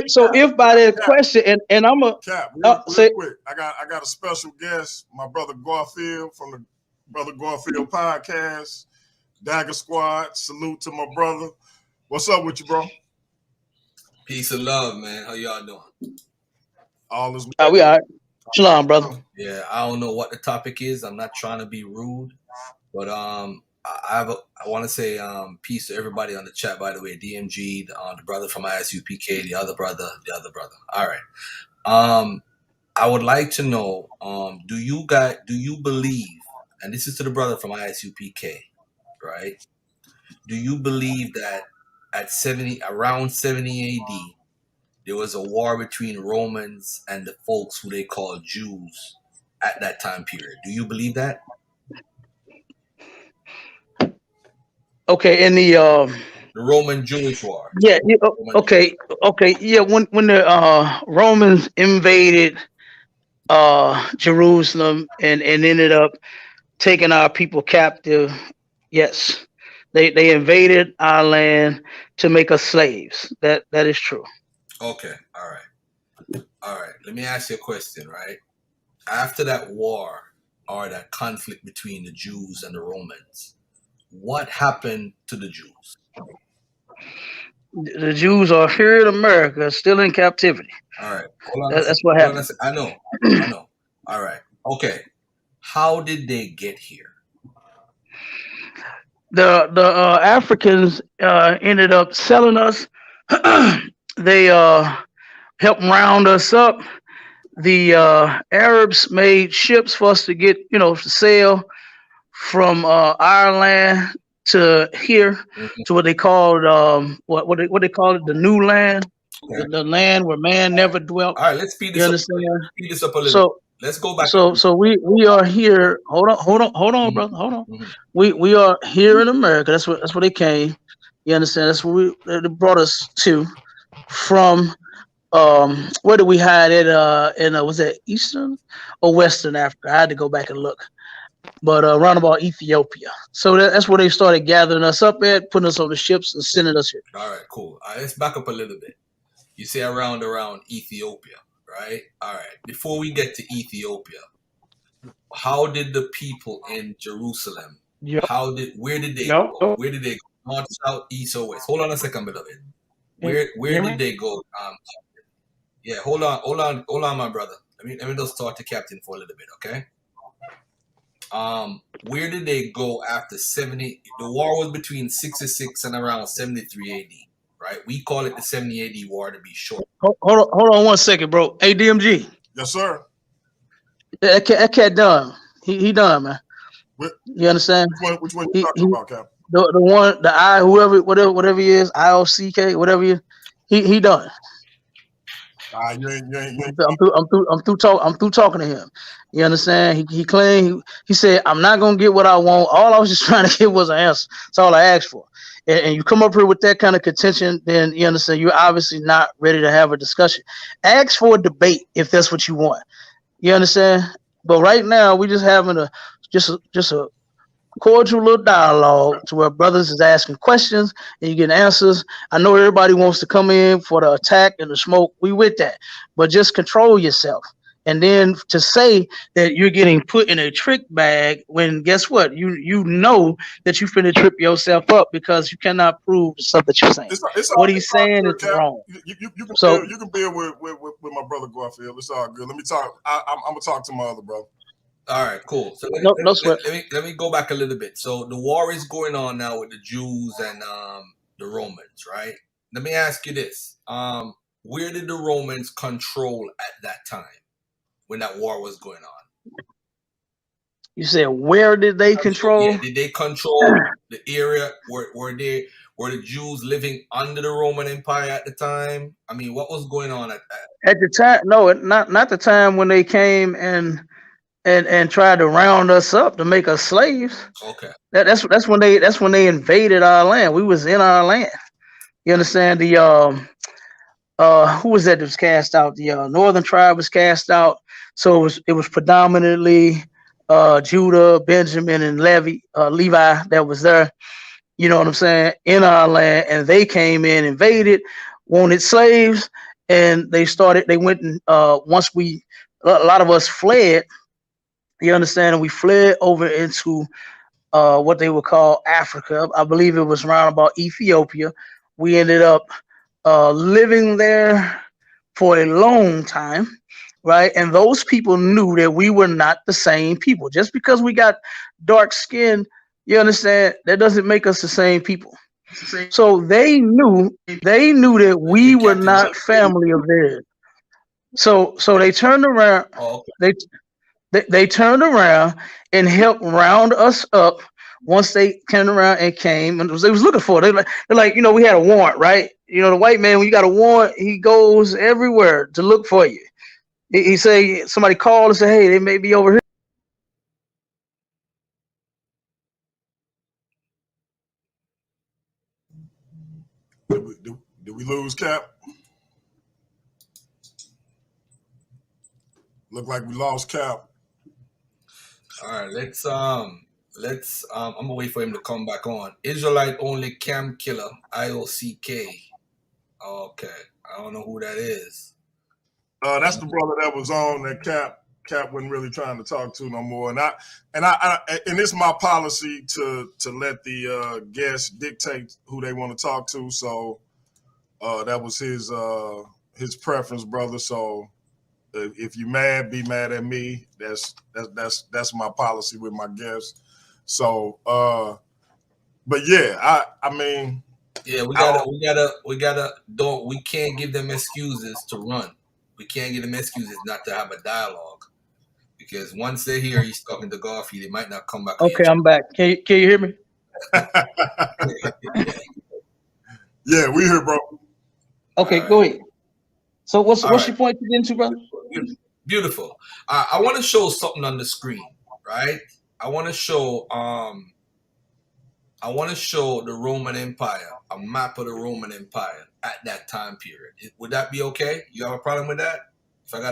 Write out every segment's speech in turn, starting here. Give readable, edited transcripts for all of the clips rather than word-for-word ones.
if by that question, and I'm a Cap, real say, quick. I got a special guest, my brother Garfield from the Brother Garfield podcast, Dagger Squad. Salute to my brother. What's up with you, bro? Peace and love, man. How y'all doing? All is we all right. Shalom, brother. Yeah, I don't know what the topic is. I'm not trying to be rude, but I want to say peace to everybody on the chat. By the way, DMG, the brother from ISUPK, the other brother. All right. I would like to know, do you believe, and this is to the brother from ISUPK, right? Do you believe that at around 70 AD, there was a war between Romans and the folks who they call Jews at that time period? Do you believe that? Okay, in the Roman Jewish war. yeah, okay, yeah. When the Romans invaded Jerusalem and ended up taking our people captive, yes, they invaded our land to make us slaves. That is true. Okay, all right. Let me ask you a question, right? After that war or that conflict between the Jews and the Romans, what happened to the Jews? The Jews are here in America, still in captivity. All right. That's what happened. I know. All right. Okay. How did they get here? The Africans ended up selling us. They helped round us up. The Arabs made ships for us to get, to sail from our land to here, to what they called what they call it, the new land, the land where man never dwelt. All right, let's speed this up a little. So let's go back. So we are here. Hold on, brother. Hold on. We are here in America. That's where they came. You understand? That's where they brought us to from. Where did we hide it? Was that Eastern or Western Africa? I had to go back and look. But around about Ethiopia. So that's where they started gathering us up at, putting us on the ships and sending us here. All right, cool. All right, let's back up a little bit. You say around Ethiopia, right? All right. Before we get to Ethiopia, how did the people in Jerusalem? Where did they go? Where did they go? North, south, east, or west? Hold on a second, beloved. Where did they go? Yeah, hold on, my brother. Let me just talk to Captain for a little bit, okay? Where did they go after 70? The war was between 66 and around 73 AD, right? We call it the 70 AD war to be short. Hold on 1 second, bro. Hey, DMG. Yes, sir. That cat done. He done, man. You understand? Which one you talking about, Cap? The one, the I, whatever he is, IOCK, whatever he done. I'm through talking to him. You understand? He claimed he said, I'm not gonna get what I want. All I was just trying to get was an answer. That's all I asked for. And you come up here with that kind of contention, then you understand you're obviously not ready to have a discussion. Ask for a debate if that's what you want. You understand? But right now we're just having a cordial little dialogue to where brothers is asking questions and you get answers. I know everybody wants to come in for the attack and the smoke. We with that, but just control yourself. And then to say that you're getting put in a trick bag when guess what? You know that you finna trip yourself up because you cannot prove the stuff that you're saying. What he's saying is wrong. You can build with my brother Garfield. It's all good. Let me talk. I'm gonna talk to my other brother. All right, cool. So let me go back a little bit. So the war is going on now with the Jews and the Romans, right? Let me ask you this: where did the Romans control at that time when that war was going on? You said where did they control? Yeah, did they control the area? Were the Jews living under the Roman Empire at the time? I mean, what was going on at the time? No, not the time when they came and tried to round us up to make us slaves. Okay. That's when they invaded our land. We was in our land. You understand? The who was that was cast out? The northern tribe was cast out. So it was predominantly Judah, Benjamin, and Levi that was there. You know what I'm saying? In our land, and they came in, invaded, wanted slaves, and they went and once a lot of us fled, you understand, and we fled over into what they would call Africa. I believe it was around about Ethiopia. We ended up living there for a long time, right? And those people knew that we were not the same people. Just because we got dark skin, you understand, that doesn't make us the same people. So they knew that we were Captain, not family of theirs. So they turned around. oh, okay. They they turned around and helped round us up. Once they turned around and came and they was looking for it. They're like, we had a warrant, right? The white man, when you got a warrant, he goes everywhere to look for you. He say somebody called and say, hey, they may be over here. Did we lose Cap? Look like we lost Cap. All right, let's I'm gonna wait for him to come back on. Israelite only cam killer IOCK. Okay, I don't know who that is. That's the brother that was on that Cap wasn't really trying to talk to no more. And it's my policy to let the guests dictate who they want to talk to. So that was his preference, brother. So if you mad, be mad at me. That's my policy with my guests. So but yeah, I mean, yeah, we can't give them excuses to run. We can't give them excuses not to have a dialogue, because once they're here, he's talking to Garfield. They might not come back. Okay, I'm back. Can you hear me? Yeah, we here, bro. Okay, go ahead. So what's your point to get into, brother? Beautiful. I want to show something on the screen, right? I want to show the Roman Empire, a map of the Roman Empire at that time period. Would that be okay? You have a problem with that?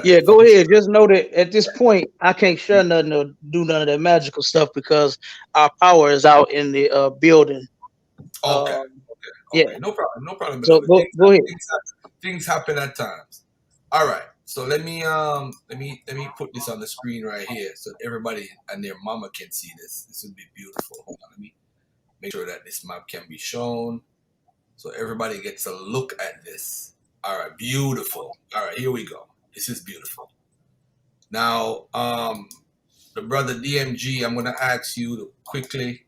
Yeah, go ahead. Just know that at this point, I can't share nothing or do none of that magical stuff because our power is out in the building. Okay. Yeah. No problem. So go ahead. Things happen at times. All right. So let me put this on the screen right here so everybody and their mama can see this. This would be beautiful. Hold on, let me make sure that this map can be shown so everybody gets a look at this. All right, beautiful. All right, here we go. This is beautiful. Now, the brother DMG, I'm gonna ask you to quickly.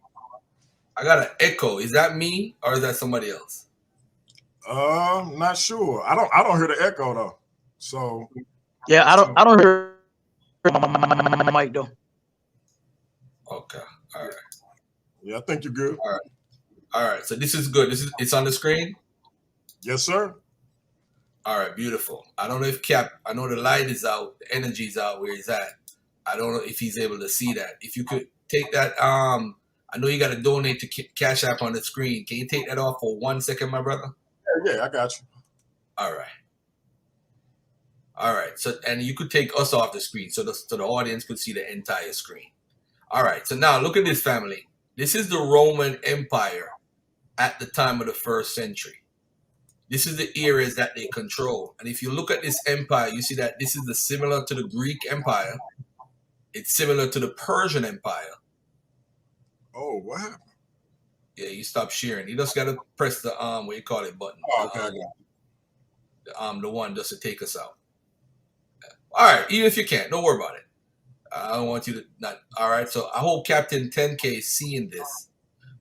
I got an echo. Is that me or is that somebody else? Not sure. I don't hear the echo though. So yeah, I don't hear my mic though. Okay. All right. Yeah, I think you're good. All right. So this is good. It's on the screen. Yes, sir. All right. Beautiful. I don't know if Cap. I know the light is out. The energy's out where he's at. I don't know if he's able to see that. If you could take that. I know you got to donate to Cash App on the screen. Can you take that off for 1 second, my brother? Yeah, I got you. All right. So, and you could take us off the screen so the audience could see the entire screen. All right. So now look at this, family. This is the Roman Empire at the time of the 1st century. This is the areas that they control. And if you look at this empire, you see that this is similar to the Greek Empire. It's similar to the Persian Empire. Oh, what happened? Yeah, you stop sharing. You just got to press the what you call it button. Oh, okay. The one just to take us out. All right, even if you can't, don't worry about it. I don't want you to not. All right, so I hope Captain 10K is seeing this.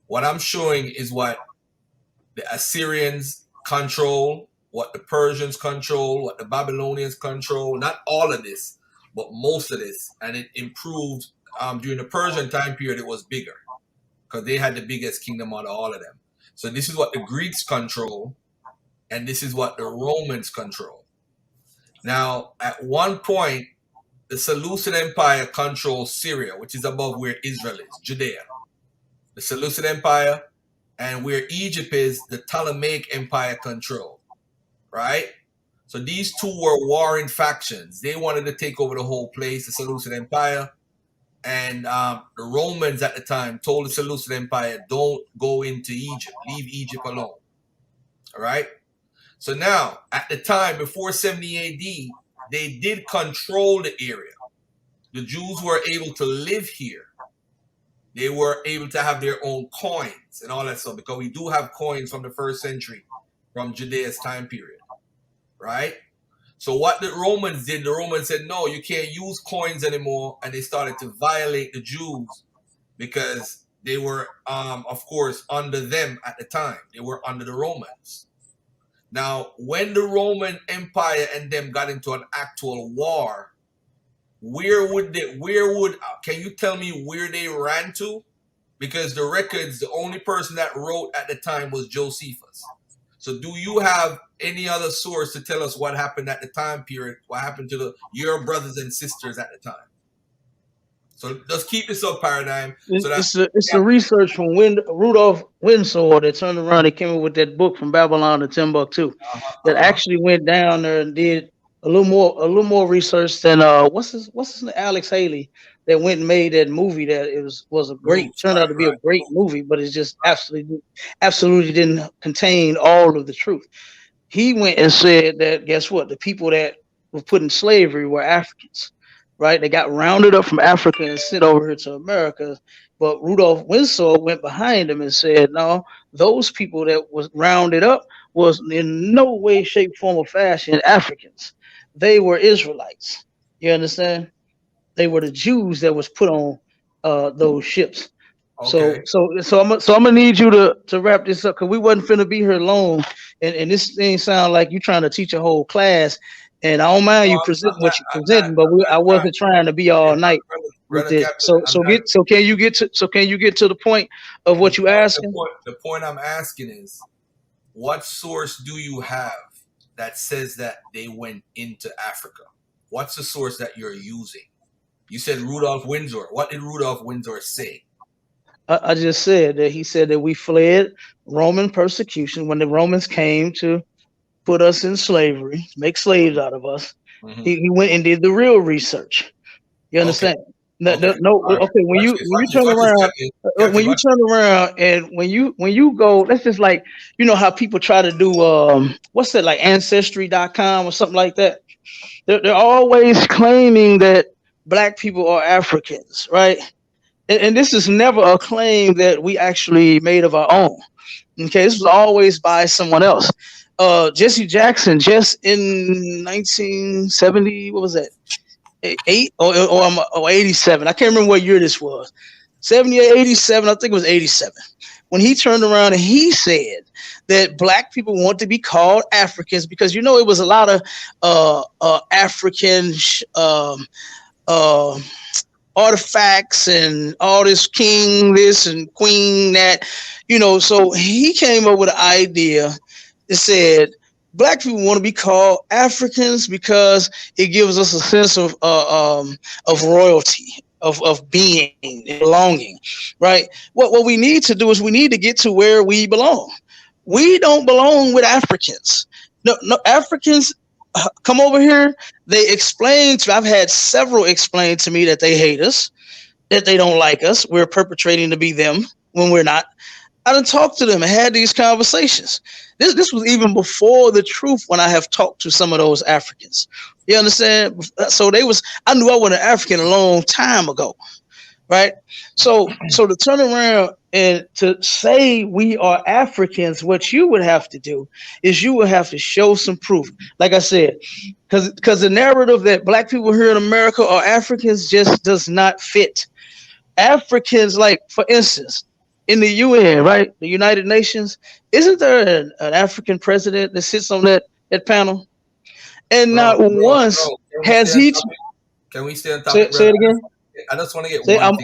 What I'm showing is what the Assyrians control, what the Persians control, what the Babylonians control. Not all of this, but most of this, and it improved during the Persian time period. It was bigger because they had the biggest kingdom out of all of them. So this is what the Greeks control, and this is what the Romans control. Now, at one point, the Seleucid Empire controls Syria, which is above where Israel is, Judea. The Seleucid Empire, and where Egypt is, the Ptolemaic Empire control, right? So these two were warring factions. They wanted to take over the whole place, the Seleucid Empire. And the Romans at the time told the Seleucid Empire, don't go into Egypt. Leave Egypt alone. All right? So now, at the time before 70 AD, they did control the area. The Jews were able to live here. They were able to have their own coins and all that stuff, because we do have coins from the 1st century, from Judea's time period, right? So what the Romans did, the Romans said, no, you can't use coins anymore, and they started to violate the Jews because they were, of course, under them at the time. They were under the Romans. Now, when the Roman Empire and them got into an actual war, can you tell me where they ran to? Because the records, the only person that wrote at the time was Josephus. So do you have any other source to tell us what happened at the time period? What happened to your brothers and sisters at the time? So let's keep this up, Paradigm. It's a research from Rudolph Windsor that turned around and came up with that book From Babylon to Timbuktu that actually went down there and did a little more research than what's his name? Alex Haley, that went and made that movie that it was a great, turned out to be a great movie, but it just absolutely didn't contain all of the truth. He went and said that, guess what? The people that were put in slavery were Africans, right? They got rounded up from Africa and sent over here to America. But Rudolph Windsor went behind him and said, no, those people that was rounded up was in no way, shape, form, or fashion Africans. They were Israelites. You understand? They were the Jews that was put on those ships. Okay. So I'm gonna need you to wrap this up, because we wasn't finna be here long, and this thing sound like you trying to teach a whole class. And I don't mind you presenting what you're presenting, but I wasn't trying to be all night with it. So can you get to the point of what you asking? The point I'm asking is, what source do you have that says that they went into Africa? What's the source that you're using? You said Rudolph Windsor. What did Rudolph Windsor say? I just said that he said that we fled Roman persecution when the Romans came to put us in slavery, make slaves out of us. Mm-hmm. He went and did the real research. You understand? Okay. When you turn around and when you go, that's just like, you know how people try to do what's that, like ancestry.com or something like that. They're always claiming that Black people are Africans, right? And this is never a claim that we actually made of our own. Okay, this was always by someone else. Jesse Jackson, just in 1970, what was that? 8 or 87? I can't remember what year this was. 78, 87, I think it was 87. When he turned around and he said that Black people want to be called Africans because, you know, it was a lot of African artifacts and all this king this and queen that, you know. So he came up with an idea that said Black people want to be called Africans because it gives us a sense of royalty, of being and belonging, right? What we need to do is we need to get to where we belong. We don't belong with Africans. No Africans come over here. They explain to, I've had several explain to me that they hate us, that they don't like us. We're perpetrating to be them when we're not. I done talked to them and had these conversations. This was even before the truth when I have talked to some of those Africans. You understand? So I knew I was an African a long time ago, right? So to turn around and to say we are Africans, what you would have to do is you would have to show some proof. Like I said, because the narrative that Black people here in America are Africans just does not fit. Africans, like, for instance, in the UN, right, the United Nations, isn't there an African president that sits on that panel? And not once has he. Can we stay on topic? Say it again. I just want to get. I'm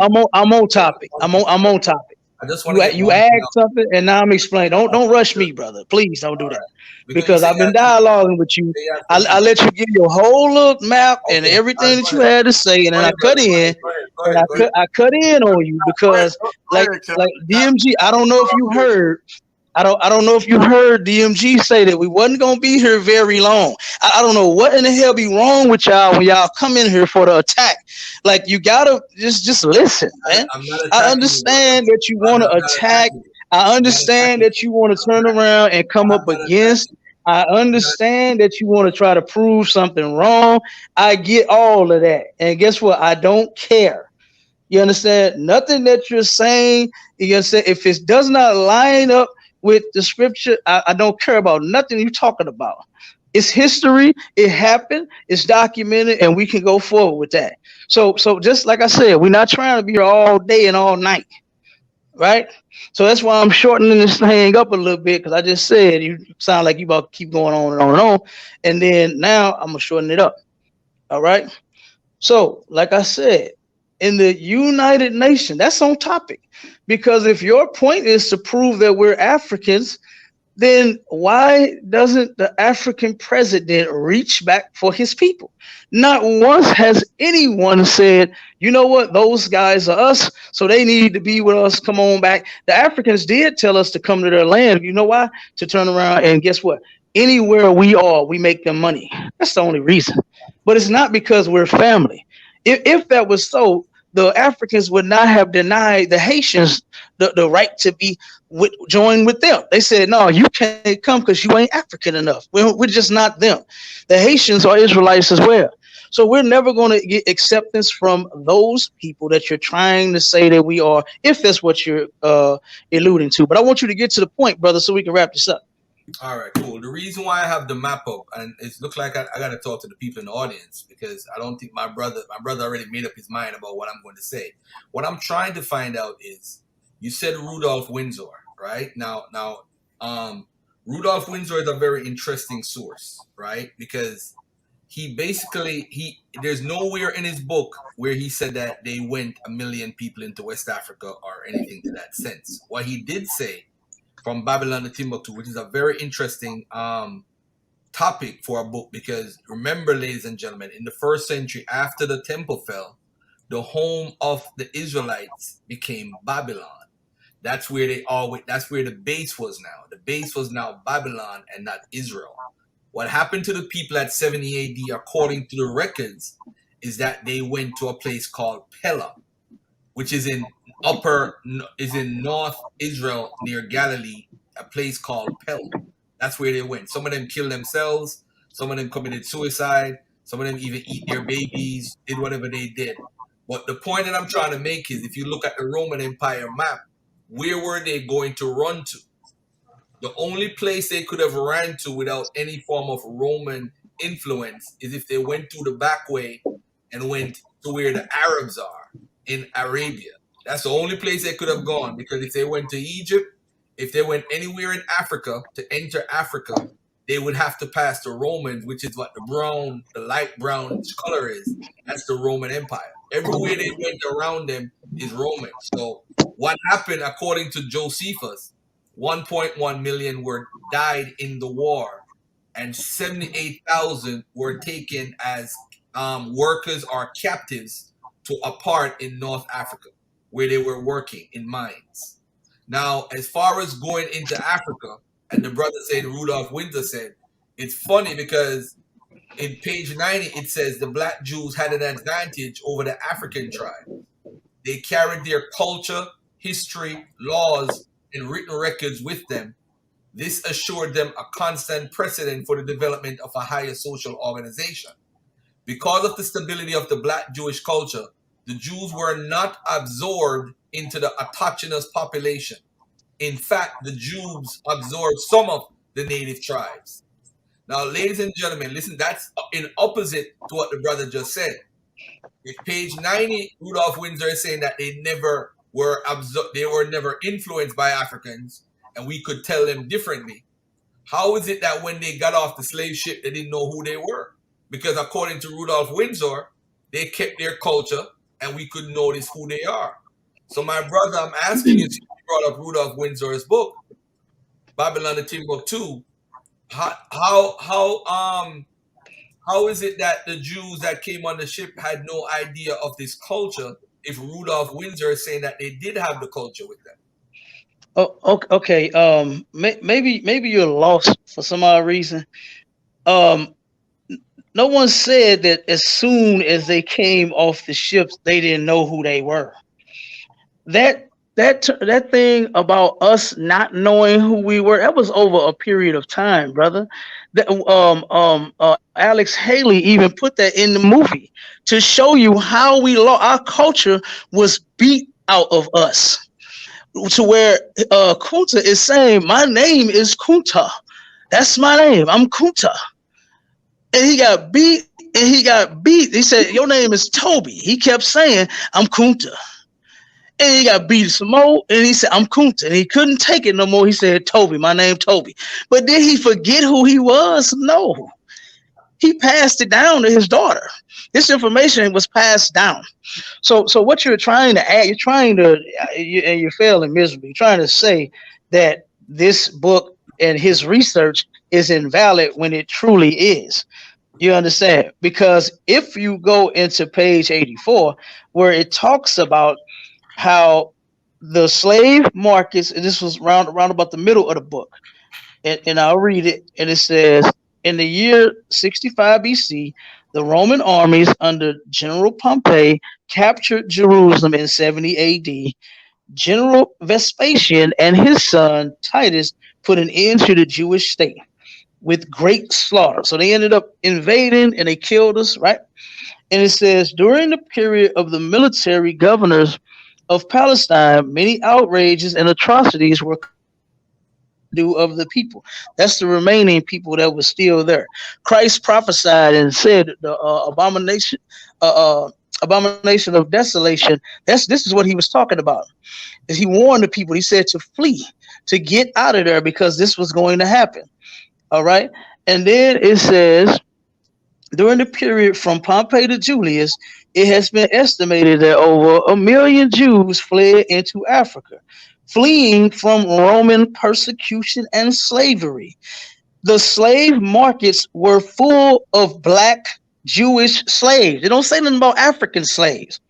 on topic. I'm on topic. I just want to. You asked something, and now I'm explaining. Don't rush me, brother. Please don't do that. Because I've been dialoguing with you. I let you give your whole little map and everything that you had to say, and then I cut in. I cut in on you because, like DMG. I don't know if you heard. I don't know if you heard DMG say that we wasn't gonna be here very long. I don't know what in the hell be wrong with y'all when y'all come in here for the attack. Like, you gotta just listen, man. I understand that you want to attack. I understand that you want to turn around and come up against I understand that you want to try to prove something wrong. I get all of that. And guess what? I don't care. You understand? Nothing that you're saying, you understand, if it does not line up with the scripture, I don't care about nothing you're talking about. It's history. It happened. It's documented, and we can go forward with that. So just like I said, we're not trying to be here all day and all night, right? So that's why I'm shortening this thing up a little bit because I just said you sound like you about to keep going on and on and on, and then now I'm gonna shorten it up. All right. So, like I said, in the United Nations, that's on topic. Because if your point is to prove that we're Africans, then why doesn't the African president reach back for his people? Not once has anyone said, you know what, those guys are us, so they need to be with us. Come on back. The Africans did tell us to come to their land. You know why? To turn around and guess what? Anywhere we are, we make them money. That's the only reason. But it's not because we're family. If that was so, the Africans would not have denied the Haitians the right to be join with them. They said, no, you can't come because you ain't African enough. We're just not them. The Haitians are Israelites as well. So we're never going to get acceptance from those people that you're trying to say that we are, if that's what you're alluding to. But I want you to get to the point, brother, so we can wrap this up. All right, cool. The reason why I have the map up, and it looks like I got to talk to the people in the audience because I don't think my brother already made up his mind about what I'm going to say. What I'm trying to find out is, you said Rudolph Windsor, right? Now, Rudolph Windsor is a very interesting source, right? Because there's nowhere in his book where he said that they went 1 million people into West Africa or anything to that sense. What he did say, from Babylon to Timbuktu, which is a very interesting topic for a book, because remember, ladies and gentlemen, in the first century after the temple fell, the home of the Israelites became Babylon. That's where that's where the base was now. The base was now Babylon and not Israel. What happened to the people at 70 AD, according to the records, is that they went to a place called Pella, which is in North Israel near Galilee, a place called Pella. That's where they went. Some of them killed themselves. Some of them committed suicide. Some of them even eat their babies, did whatever they did. But the point that I'm trying to make is, if you look at the Roman Empire map, where were they going to run to? The only place they could have ran to without any form of Roman influence is if they went through the back way and went to where the Arabs are in Arabia. That's the only place they could have gone, because if they went to Egypt, if they went anywhere in Africa to enter Africa, they would have to pass the Romans, which is what the light brown color is. That's the Roman Empire. Everywhere they went around them is Roman. So what happened, according to Josephus, 1.1 million died in the war, and 78,000 were taken as workers or captives to a part in North Africa, where they were working in mines. Now, as far as going into Africa, and the brother said, Rudolph Windsor said, it's funny because in page 90, it says the black Jews had an advantage over the African tribe. They carried their culture, history, laws, and written records with them. This assured them a constant precedent for the development of a higher social organization. Because of the stability of the black Jewish culture, the Jews were not absorbed into the autochthonous population. In fact, the Jews absorbed some of the native tribes. Now, ladies and gentlemen, listen, that's in opposite to what the brother just said. If page 90, Rudolph Windsor is saying that they were never influenced by Africans, and we could tell them differently. How is it that when they got off the slave ship, they didn't know who they were? Because according to Rudolph Windsor, they kept their culture, and we could notice who they are. So, my brother, I'm asking you, since you brought up Rudolph Windsor's book, Babylon the Timbuktu, how is it that the Jews that came on the ship had no idea of this culture, if Rudolph Windsor is saying that they did have the culture with them? Oh, okay. Maybe you're lost for some odd reason. No one said that as soon as they came off the ships, they didn't know who they were. That that thing about us not knowing who we were, that was over a period of time, brother. Alex Haley even put that in the movie to show you how our culture was beat out of us, to where Kunta is saying, "My name is Kunta. That's my name. I'm Kunta." And he got beat and he got beat. He said, "Your name is Toby." He kept saying, "I'm Kunta." And he got beat some more, and he said, "I'm Kunta." And he couldn't take it no more. He said, "Toby, my name Toby." But did he forget who he was? No. He passed it down to his daughter. This information was passed down. So what you're trying to add, and you're failing miserably. You're trying to say that this book and his research is invalid when it truly is. You understand? Because if you go into page 84, where it talks about how the slave markets, and this was round about the middle of the book, and I'll read it, and it says, in the year 65 BC, the Roman armies under General Pompey captured Jerusalem in 70 AD. General Vespasian and his son Titus put an end to the Jewish state with great slaughter. So they ended up invading and they killed us, right? And it says, during the period of the military governors of Palestine, many outrages and atrocities were do of the people. That's the remaining people that were still there. Christ prophesied and said the abomination of desolation. This is what he was talking about. Is he warned the people? He said to flee, to get out of there, because this was going to happen. All right, and then it says, during the period from Pompey to Julius, it has been estimated that over 1 million Jews fled into Africa, fleeing from Roman persecution and slavery. The slave markets were full of black Jewish slaves. They don't say nothing about African slaves.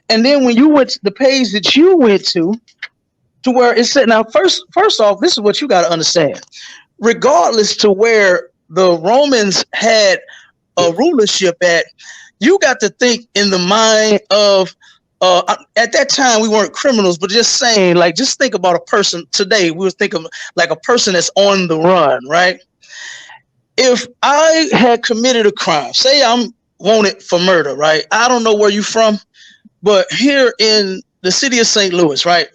And then when you went to the page that you went to where it said, now first off, this is what you got to understand. Regardless to where the Romans had a rulership at, you got to think in the mind of, at that time we weren't criminals, but just saying, like, just think about a person today. We would think of like a person that's on the run, right? If I had committed a crime, say I'm wanted for murder, right? I don't know where you're from, but here in the city of St. Louis, right?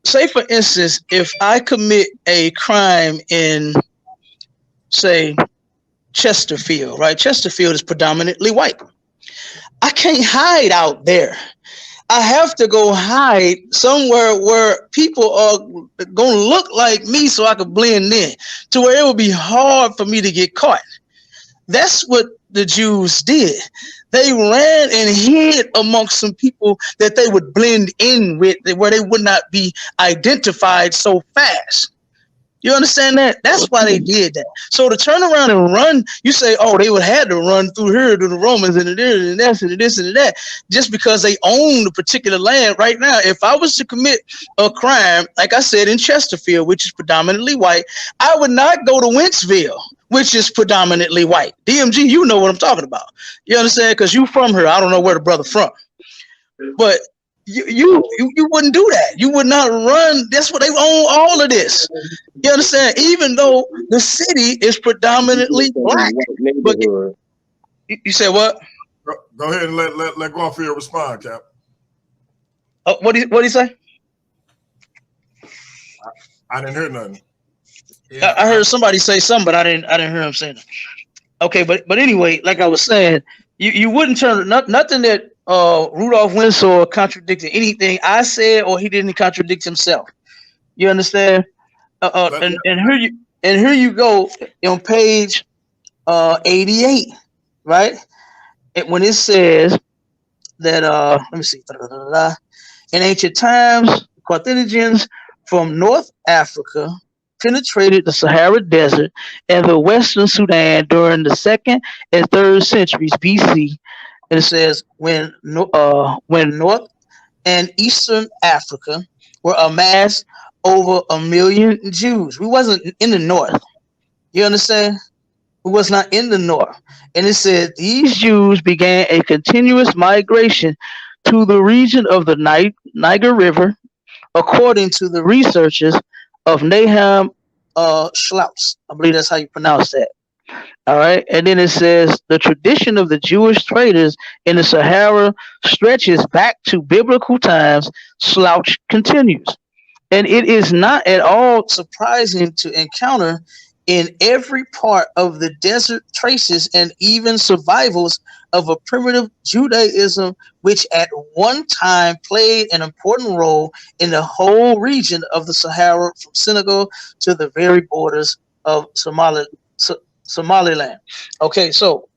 Say for instance, if I commit a crime in, say, Chesterfield, right? Chesterfield is predominantly white. I can't hide out there. I have to go hide somewhere where people are going to look like me so I can blend in, to where it would be hard for me to get caught. That's what the Jews did. They ran and hid amongst some people that they would blend in with, where they would not be identified so fast. You understand that? That's why they did that. So to turn around and run, you say, oh, they would have to run through here to the Romans and this and that, just because they own the particular land right now. If I was to commit a crime, like I said, in Chesterfield, which is predominantly white, I would not go to Wentzville, which is predominantly white. DMG, you know what I'm talking about. You understand? Because you from here. I don't know where the brother from. But you wouldn't do that. You would not run. That's what they own, all of this. You understand? Even though the city is predominantly black. But you said what? Go ahead and let Garfield respond, Cap. What did he say? I didn't hear nothing. Yeah, I heard somebody say something, but I didn't hear him saying it. Okay, but anyway, like I was saying, you wouldn't turn nothing that Rudolph Winsor contradicted anything I said, or he didn't contradict himself. You understand? And here you go on page 88, right? When it says that let me see, in ancient times, Carthaginians from North Africa penetrated the Sahara Desert and the Western Sudan during the 2nd and 3rd centuries BC. And it says when North and Eastern Africa were amassed over 1 million Jews. We wasn't in the north. You understand? We was not in the north. And it said these Jews began a continuous migration to the region of the Niger River, according to the researchers of Nahum Schlaus. I believe that's how you pronounce that. All right. And then it says the tradition of the Jewish traders in the Sahara stretches back to biblical times. Slouch continues. And it is not at all surprising to encounter in every part of the desert traces and even survivals of a primitive Judaism, which at one time played an important role in the whole region of the Sahara from Senegal to the very borders of Somaliland. Okay, so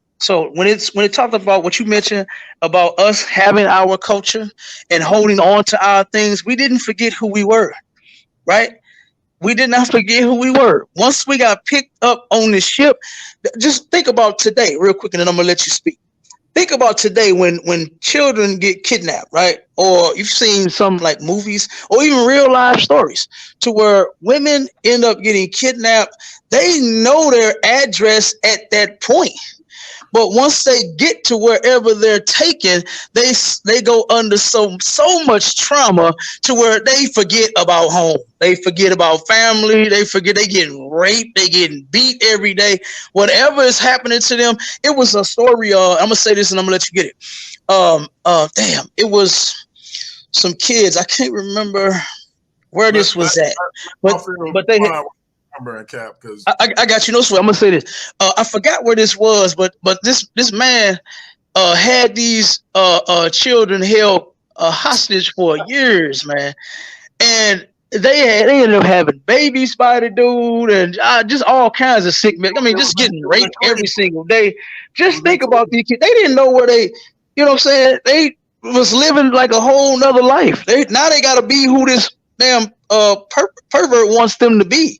when it talked about what you mentioned about us having our culture and holding on to our things, we didn't forget who we were, right? We did not forget who we were. Once we got picked up on the ship, just think about today, real quick, and then I'm gonna let you speak. Think about today when children get kidnapped, right? Or you've seen some like movies or even real life stories to where women end up getting kidnapped. They know their address at that point. But once they get to wherever they're taken, they go under so much trauma to where they forget about home. They forget about family. They forget they getting raped. They getting beat every day. Whatever is happening to them. It was a story. I'm gonna say this and I'm gonna let you get it. Damn, it was some kids. I can't remember where this was at, but they had, Cap, because I got you. No sweat. I'm gonna say this. I forgot where this was, but this man had these children held hostage for years, man, and they ended up having babies by the dude and just all kinds of sick men. I mean, just getting raped every single day. Just think about these kids. They didn't know where they, you know what I'm saying? They was living like a whole nother life. Now they got to be who this damn pervert wants them to be.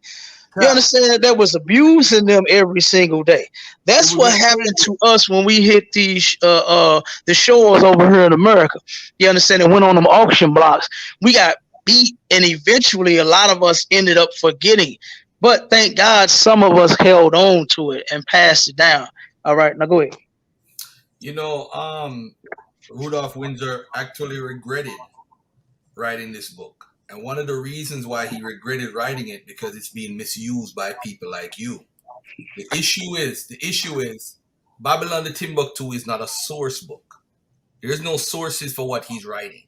You understand? There was abusing them every single day. That's what happened to us when we hit these the shores over here in America. You understand? And went on them auction blocks. We got beat, and eventually a lot of us ended up forgetting. But thank God some of us held on to it and passed it down. All right, now go ahead. You know, Rudolph Windsor actually regretted writing this book. And one of the reasons why he regretted writing it because it's being misused by people like you. The issue is Babylon the Timbuktu is not a source book. There's no sources for what he's writing.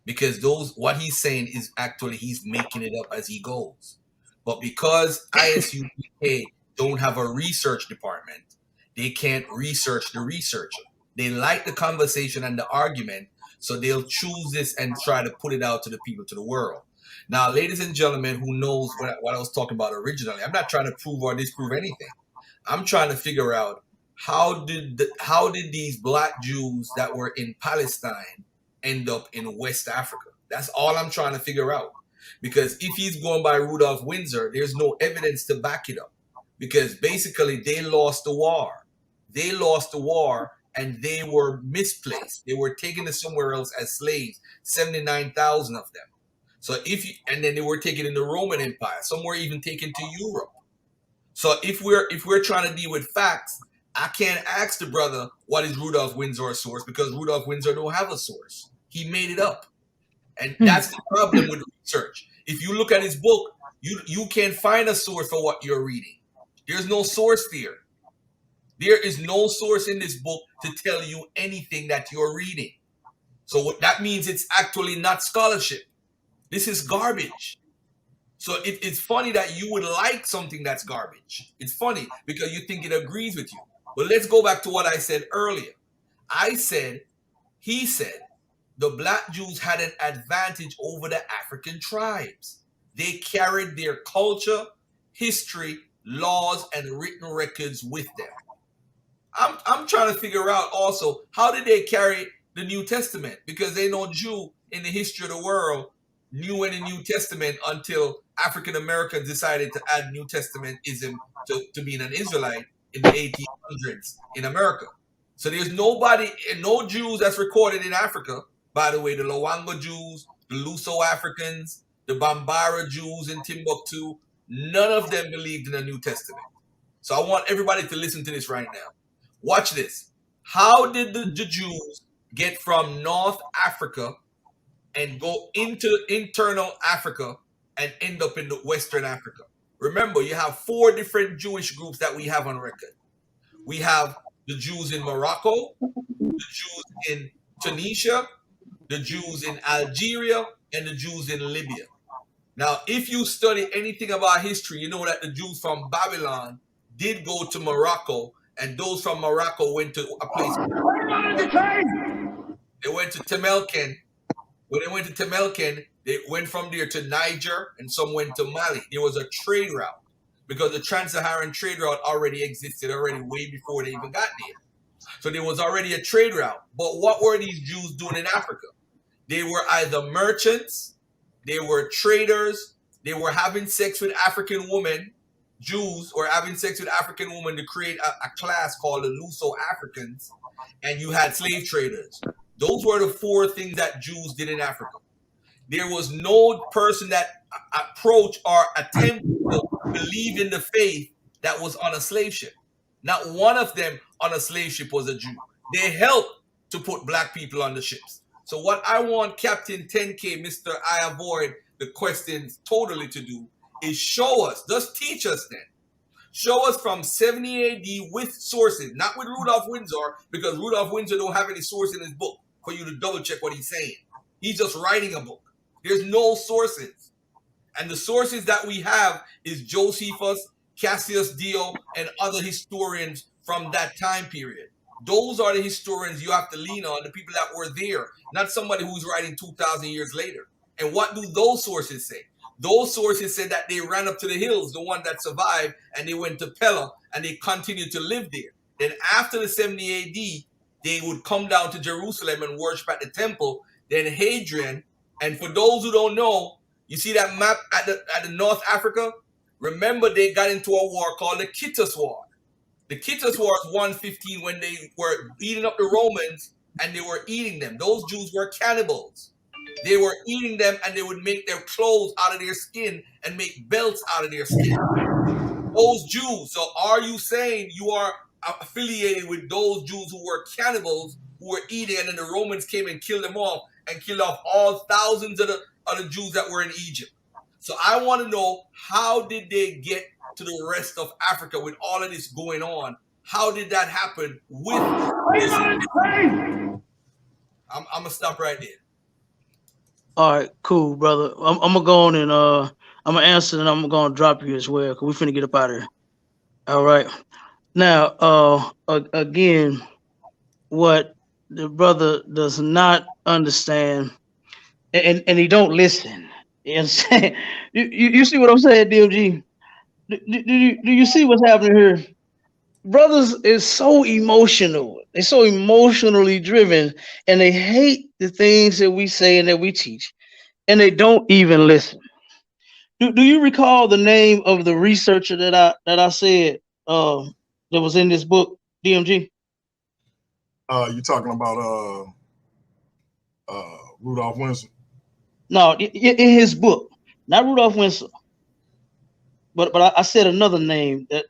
Because what he's saying is actually he's making it up as he goes. But because ISUPK don't have a research department, they can't research the researcher. They like the conversation and the argument, so they'll choose this and try to put it out to the people, to the world. Now, ladies and gentlemen, who knows what I was talking about originally, I'm not trying to prove or disprove anything. I'm trying to figure out how did these black Jews that were in Palestine end up in West Africa? That's all I'm trying to figure out. Because if he's going by Rudolph Windsor, there's no evidence to back it up. Because basically they lost the war. They lost the war and they were misplaced. They were taken to somewhere else as slaves, 79,000 of them. So and then they were taken in the Roman Empire. Some were even taken to Europe. So if we're trying to deal with facts, I can't ask the brother what is Rudolph Windsor's source because Rudolph Windsor don't have a source. He made it up. And that's the problem with research. If you look at his book, you can't find a source for what you're reading. There's no source there. There is no source in this book to tell you anything that you're reading. So what that means, it's actually not scholarship. This is garbage. So it's funny that you would like something that's garbage. It's funny because you think it agrees with you. But let's go back to what I said earlier. He said, the black Jews had an advantage over the African tribes. They carried their culture, history, laws, and written records with them. I'm trying to figure out also, how did they carry the New Testament? Because they know Jew in the history of the world knew in the New Testament until African Americans decided to add New Testamentism to being an Israelite in the 1800s in America. So there's no Jews that's recorded in Africa. By the way, the Loanga Jews, the Luso Africans, the Bambara Jews in Timbuktu, none of them believed in the New Testament. So I want everybody to listen to this right now. Watch this. How did the Jews get from North Africa and go into internal Africa and end up in the Western Africa. Remember, you have 4 different Jewish groups that we have on record. We have the Jews in Morocco, the Jews in Tunisia, the Jews in Algeria, and the Jews in Libya. Now, if you study anything about history, you know that the Jews from Babylon did go to Morocco, and those from Morocco went to a place. They went to Temelkin. When they went to Temelkin, they went from there to Niger, and some went to Mali. There was a trade route because the trans-Saharan trade route already existed already way before they even got there. So there was already a trade route. But what were these Jews doing in Africa? They were either merchants, they were traders, they were having sex with African women. Jews were having sex with African women to create a class called the Luso-Africans, and you had slave traders. Those were the 4 things that Jews did in Africa. There was no person that approached or attempted to believe in the faith that was on a slave ship. Not one of them on a slave ship was a Jew. They helped to put black people on the ships. So what I want Captain 10K, Mr. I avoid the questions totally to do is show us, just teach us then. Show us from 70 AD with sources, not with Rudolph Windsor, because Rudolph Windsor don't have any source in his book for you to double check what he's saying. He's just writing a book. There's no sources. And the sources that we have is Josephus, Cassius Dio, and other historians from that time period. Those are the historians you have to lean on, the people that were there, not somebody who's writing 2,000 years later. And what do those sources say? Those sources said that they ran up to the hills, the one that survived, and they went to Pella, and they continued to live there. Then after the 70 AD, they would come down to Jerusalem and worship at the temple, then Hadrian. And for those who don't know, you see that map at the North Africa? Remember, they got into a war called the Kittus War. The Kittus War is 115 when they were beating up the Romans and they were eating them. Those Jews were cannibals. They were eating them and they would make their clothes out of their skin and make belts out of their skin. Those Jews. So are you saying you are affiliated with those Jews who were cannibals, who were eating, and then the Romans came and killed them off and killed off all thousands of the Jews that were in Egypt? So I want to know, how did they get to the rest of Africa with all of this going on? How did that happen with this? I'm going to stop right there. All right, cool, brother. I'm gonna go on and I'm gonna answer, and I'm gonna drop you as well, because we finna get up out of here. All right. Now, again, what the brother does not understand, and he don't listen. You know what I'm saying? You see what I'm saying, DMG? Do you see what's happening here? Brothers is so emotional. They're so emotionally driven, and they hate the things that we say and that we teach, and they don't even listen. Do you recall the name of the researcher that I said that was in this book, DMG? You talking about Rudolph Windsor? No, in his book, not Rudolph Windsor, but I said another name that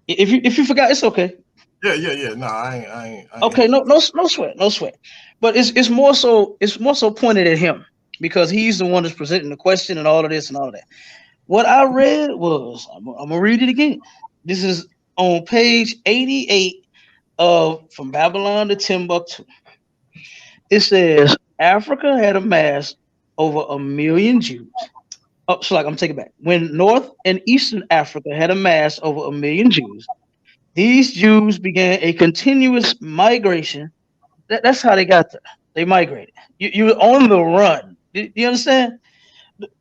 if you forgot, it's okay. Yeah. No, I ain't. Okay, no sweat. But it's more so pointed at him, because he's the one that's presenting the question and all of this and all of that. What I read was, I'm gonna read it again. This is on page 88 of From Babylon to Timbuktu. It says Africa had amassed over 1 million Jews. Oh, so I'm taking it back. When North and Eastern Africa had amassed over 1 million Jews, these Jews began a continuous migration. That's how they got there. They migrated. You were on the run. You understand?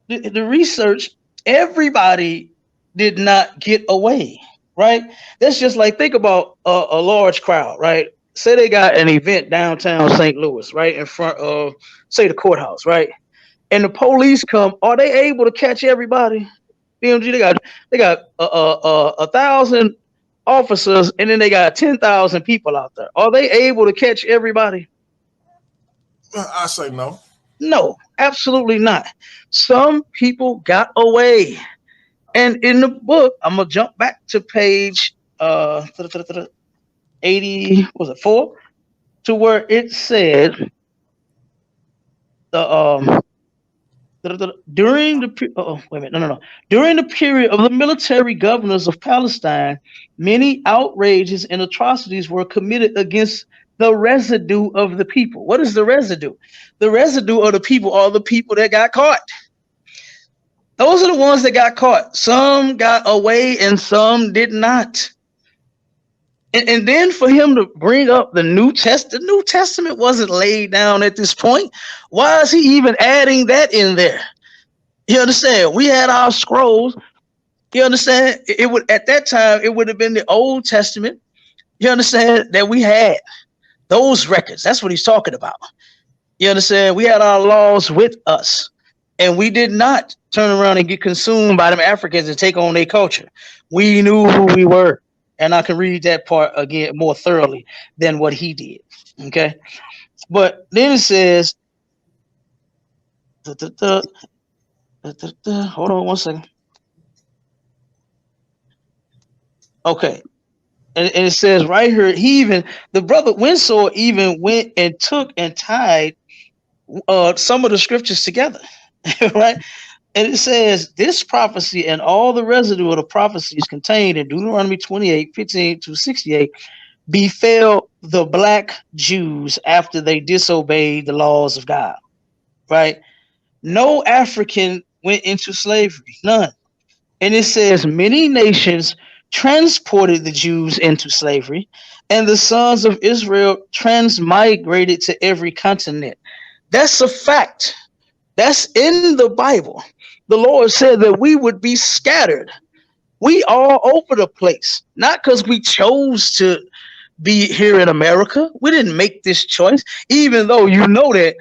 The research, everybody did not get away, right? That's just like, think about a large crowd, right? Say they got an event downtown St. Louis, right, in front of, say, the courthouse, right? And the police come. Are they able to catch everybody? DMG, they got 1,000 officers, and then they got 10,000 people out there. Are they able to catch everybody? I say no. No, absolutely not. Some people got away. And in the book, I'm gonna jump back to page 80, was it 4? To where it said the during the wait a minute, no. During the period of the military governors of Palestine, many outrages and atrocities were committed against the residue of the people. What is the residue? The residue of the people are the people that got caught. Those are the ones that got caught. Some got away and some did not. And then for him to bring up the New Testament wasn't laid down at this point. Why is he even adding that in there? You understand? We had our scrolls. You understand? It would at that time it would have been the Old Testament. You understand that we had those records. That's what he's talking about. You understand? We had our laws with us, and we did not turn around and get consumed by them Africans and take on their culture. We knew who we were. And I can read that part again more thoroughly than what he did. Okay. But then it says, hold on one second. Okay. And it says right here, the brother Winsor even went and took and tied some of the scriptures together. Right. And it says, this prophecy and all the residue of the prophecies contained in Deuteronomy 28:15-68 befell the black Jews after they disobeyed the laws of God. Right? No African went into slavery. None. And it says, many nations transported the Jews into slavery, and the sons of Israel transmigrated to every continent. That's a fact. That's in the Bible. The Lord said that we would be scattered. We all over the place, not because we chose to be here in America. We didn't make this choice, even though you know that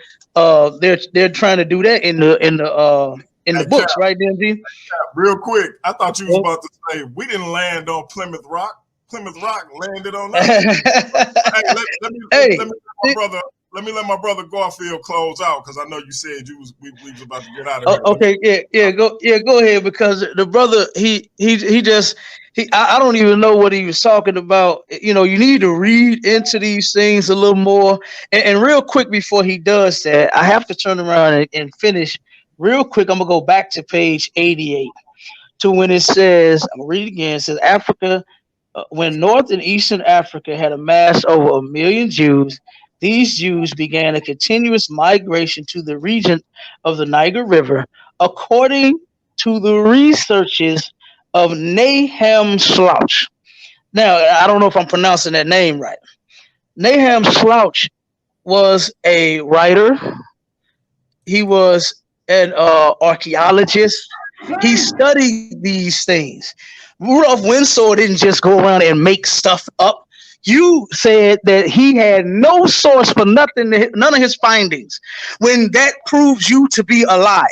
they're trying to do that in the books, right, DMG? Real quick, I thought you was about to say we didn't land on Plymouth Rock. Plymouth Rock landed on that. Let me let my brother Garfield close out, because I know you said we was about to get out of here. Okay, go ahead, because the brother I don't even know what he was talking about. You know, you need to read into these things a little more. And real quick before he does that, I have to turn around and finish real quick. I'm gonna go back to page 88 to when it says, I'm gonna read it again. It says Africa, when North and Eastern Africa had amassed over 1 million Jews, these Jews began a continuous migration to the region of the Niger River, according to the researches of Nahum Slouch. Now, I don't know if I'm pronouncing that name right. Nahum Slouch was a writer. He was an archaeologist. He studied these things. Rudolph Winsor didn't just go around and make stuff up. You said that he had no source for nothing, none of his findings, when that proves you to be a lie.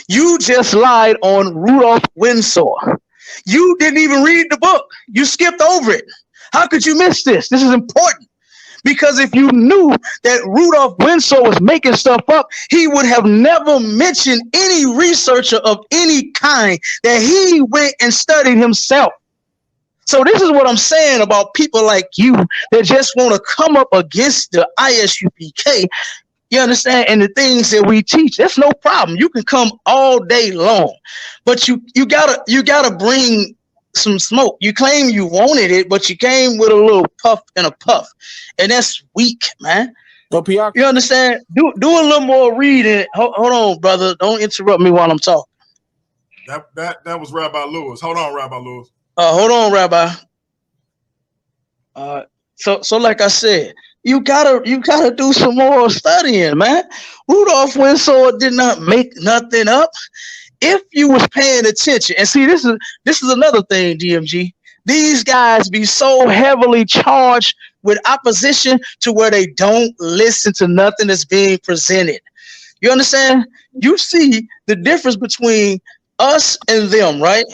You just lied on Rudolph Winsor. You didn't even read the book. You skipped over it. How could you miss this? This is important. Because if you knew that Rudolph Winsor was making stuff up, he would have never mentioned any researcher of any kind that he went and studied himself. So this is what I'm saying about people like you that just want to come up against the ISUPK. You understand? And the things that we teach, that's no problem. You can come all day long, but you gotta bring some smoke. You claim you wanted it, but you came with a little puff and a puff, and that's weak, man. Well, PR, you understand? Do a little more reading. Hold on, brother. Don't interrupt me while I'm talking. That was Rabbi Lewis. Hold on, Rabbi Lewis. Hold on, Rabbi. So like I said, you gotta do some more studying, man. Rudolph Winsor did not make nothing up. If you was paying attention, and see, this is another thing, DMG. These guys be so heavily charged with opposition to where they don't listen to nothing that's being presented. You understand? You see the difference between us and them, right?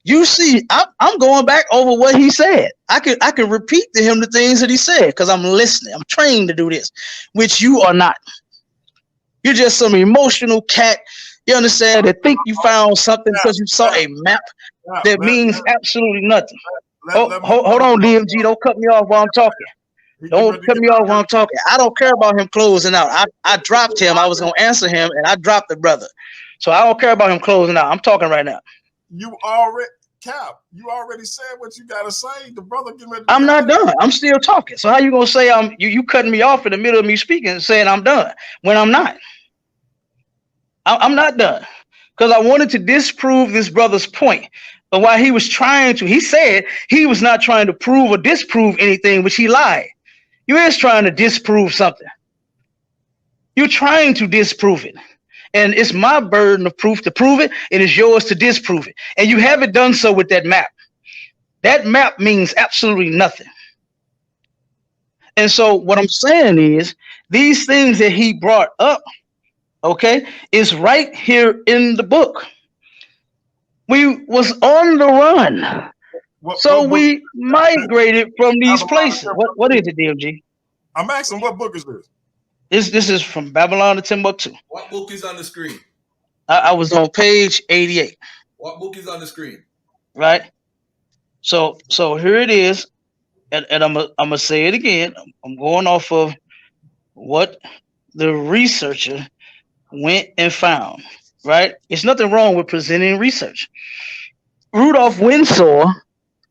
You see, I'm going back over what he said. I can repeat to him the things that he said because I'm listening. I'm trained to do this, which you are not. You're just some emotional cat. You understand? That think you found something because you saw a map that means absolutely nothing. Hold on, DMG. Don't cut me off while I'm talking. Don't cut me off while I'm talking. I don't care about him closing out. I dropped him. I was going to answer him, and I dropped the brother. So I don't care about him closing out. I'm talking right now. You already said what you got to say. The brother getting ready to I'm not done. I'm still talking. So how you going to say you cutting me off in the middle of me speaking and saying I'm done when I'm not? I'm not done because I wanted to disprove this brother's point. But while he was he said he was not trying to prove or disprove anything, which he lied. You is trying to disprove something. You're trying to disprove it. And it's my burden of proof to prove it. It is yours to disprove it. And you haven't done so with that map. That map means absolutely nothing. And so what I'm saying is these things that he brought up, okay, is right here in the book. We was on the run. We migrated from these places. What is it, DMG? I'm asking, what book is this? This is from Babylon to Timbuktu. What book is on the screen? I was on page 88. What book is on the screen? Right. So here it is, and I'm gonna say it again. I'm going off of what the researcher went and found. Right. It's nothing wrong with presenting research. Rudolph Windsor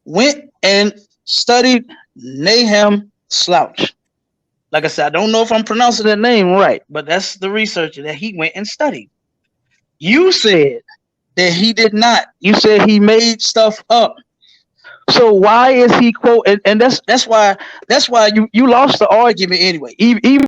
went and studied Nahum Slouch. Like I said, I don't know if I'm pronouncing that name right, but that's the researcher that he went and studied. You said that he did not. You said he made stuff up. So why is he quote? And that's why you lost the argument anyway. Even